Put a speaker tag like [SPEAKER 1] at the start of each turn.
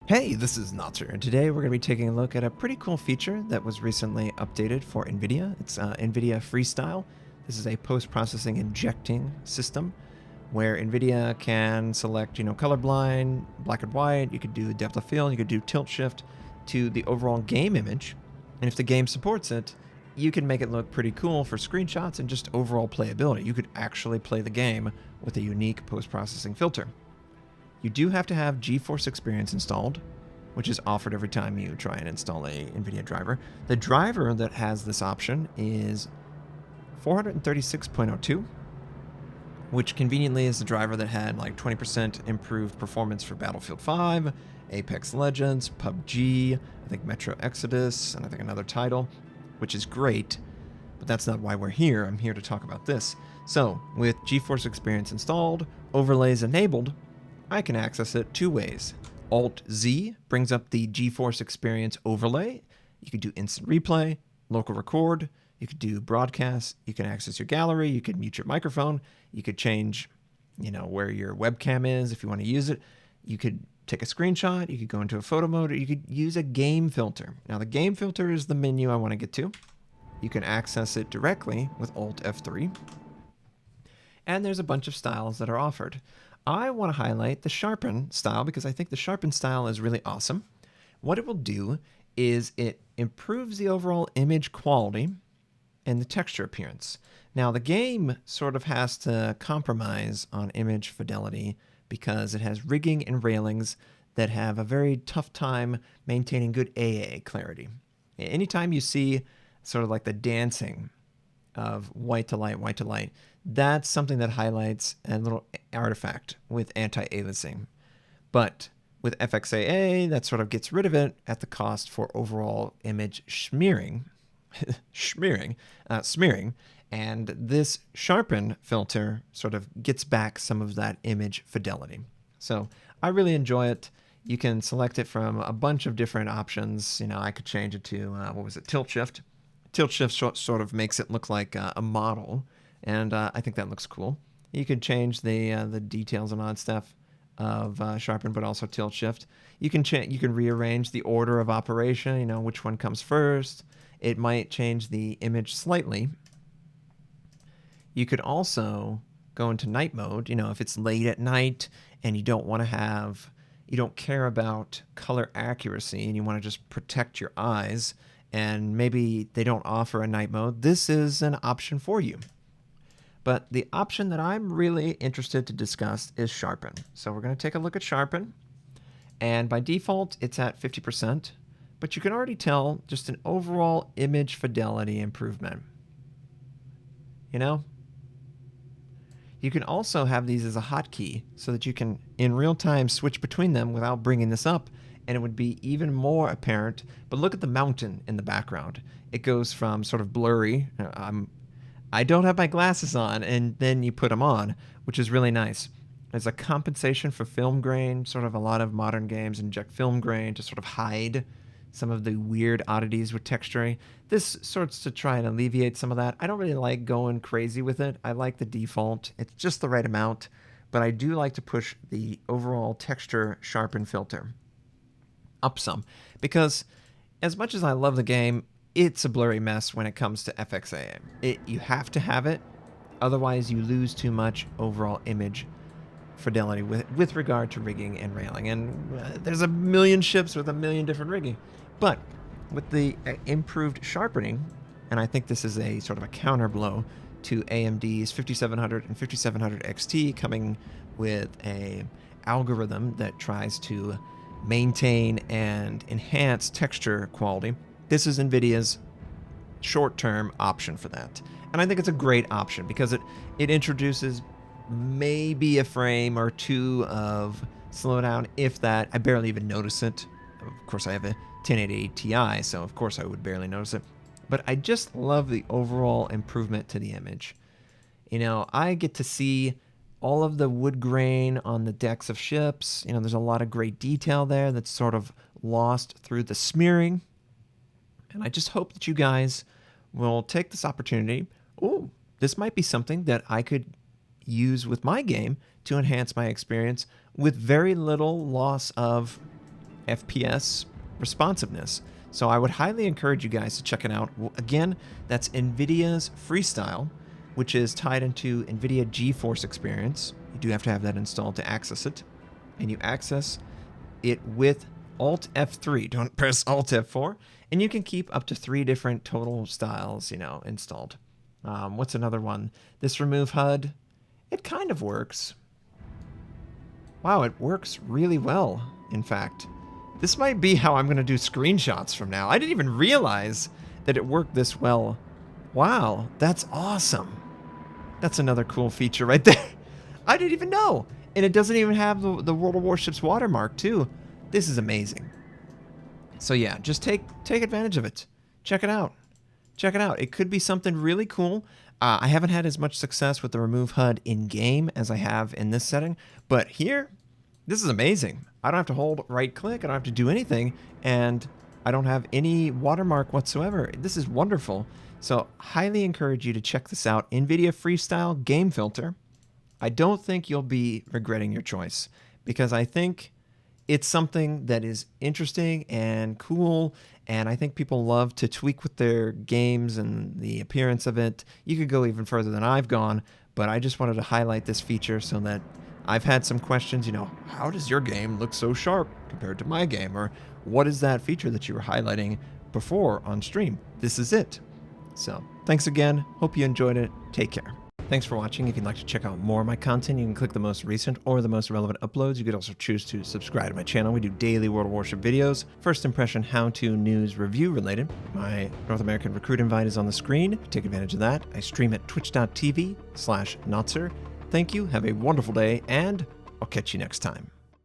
[SPEAKER 1] Hey, this is Notser, and today we're going to be taking a look at a pretty cool feature that was recently updated for Nvidia. It's Nvidia Freestyle. This is a post-processing injecting system where Nvidia can select, colorblind, black and white. You could do depth of field, you could do tilt shift to the overall game image, and if the game supports it, you can make it look pretty cool for screenshots and just overall playability. You could actually play the game with a unique post-processing filter. You do have to have GeForce Experience installed, which is offered every time you try and install a NVIDIA driver. The driver that has this option is 436.02, which conveniently is the driver that had like 20% improved performance for Battlefield 5, Apex Legends, PUBG, I think Metro Exodus, and I think another title, which is great, but that's not why we're here. I'm here to talk about this. So, with GeForce Experience installed, overlays enabled, I can access it two ways. Alt-Z brings up the GeForce Experience overlay. You could do instant replay, local record, you could do broadcast, you can access your gallery, you could mute your microphone, you could change, where your webcam is if you want to use it. You could take a screenshot, you could go into a photo mode, or you could use a game filter. Now the game filter is the menu I want to get to. You can access it directly with Alt-F3. And there's a bunch of styles that are offered. I want to highlight the Sharpen style because I think the Sharpen style is really awesome. What it will do is it improves the overall image quality and the texture appearance. Now the game sort of has to compromise on image fidelity because it has rigging and railings that have a very tough time maintaining good AA clarity. Anytime you see sort of like the dancing of white to light, that's something that highlights a little artifact with anti-aliasing. But with FXAA, that sort of gets rid of it at the cost for overall image smearing, and this Sharpen filter sort of gets back some of that image fidelity. So I really enjoy it. You can select it from a bunch of different options. I could change it to, tilt shift. Tilt shift sort of makes it look like a model, and I think that looks cool. You could change the details and odd stuff of Sharpen, but also tilt shift. You can rearrange the order of operation, which one comes first. It might change the image slightly. You could also go into night mode, if it's late at night and you don't care about color accuracy and you want to just protect your eyes, and maybe they don't offer a night mode, this is an option for you. But the option that I'm really interested to discuss is Sharpen. So we're going to take a look at Sharpen, and by default it's at 50%, but you can already tell just an overall image fidelity improvement. You can also have these as a hotkey so that you can in real time switch between them without bringing this up, and it would be even more apparent. But look at the mountain in the background. It goes from sort of blurry. I don't have my glasses on, and then you put them on, which is really nice. There's a compensation for film grain. Sort of a lot of modern games inject film grain to sort of hide some of the weird oddities with texturing. This sorts to try and alleviate some of that. I don't really like going crazy with it. I like the default. It's just the right amount, but I do like to push the overall texture Sharpen filter up some, because as much as I love the game, it's a blurry mess when it comes to FXAA. You have to have it, otherwise you lose too much overall image fidelity with regard to rigging and railing. And there's a million ships with a million different rigging. But with the improved sharpening, and I think this is a sort of a counter blow to AMD's 5700 and 5700 XT coming with a algorithm that tries to maintain and enhance texture quality. This is NVIDIA's short-term option for that. And I think it's a great option because it introduces maybe a frame or two of slowdown, if that. I barely even notice it. Of course, I have a 1080 Ti, so of course I would barely notice it. But I just love the overall improvement to the image. I get to see all of the wood grain on the decks of ships. There's a lot of great detail there that's sort of lost through the smearing. And I just hope that you guys will take this opportunity. Oh, this might be something that I could use with my game to enhance my experience with very little loss of FPS responsiveness. So I would highly encourage you guys to check it out. Again, that's Nvidia's Freestyle, which is tied into Nvidia GeForce Experience. You do have to have that installed to access it. And you access it with Alt F3. Don't press Alt F4. And you can keep up to 3 different total styles, installed. What's another one? This remove HUD, it kind of works. Wow, it works really well, in fact. This might be how I'm going to do screenshots from now. I didn't even realize that it worked this well. Wow, that's awesome. That's another cool feature right there. I didn't even know. And it doesn't even have the World of Warships watermark, too. This is amazing. So yeah, just take advantage of it. Check it out. Check it out. It could be something really cool. I haven't had as much success with the remove HUD in-game as I have in this setting. But here, this is amazing. I don't have to hold right click. I don't have to do anything. And I don't have any watermark whatsoever. This is wonderful. So highly encourage you to check this out. Nvidia Freestyle Game Filter. I don't think you'll be regretting your choice, because I think it's something that is interesting and cool, and I think people love to tweak with their games and the appearance of it. You could go even further than I've gone, but I just wanted to highlight this feature so that I've had some questions, how does your game look so sharp compared to my game? Or what is that feature that you were highlighting before on stream? This is it. So thanks again. Hope you enjoyed it. Take care. Thanks for watching. If you'd like to check out more of my content, you can click the most recent or the most relevant uploads. You could also choose to subscribe to my channel. We do daily World of Warship videos, first impression, how-to, news, review related. My North American recruit invite is on the screen. Take advantage of that. I stream at twitch.tv/Notser. Thank you, have a wonderful day, and I'll catch you next time.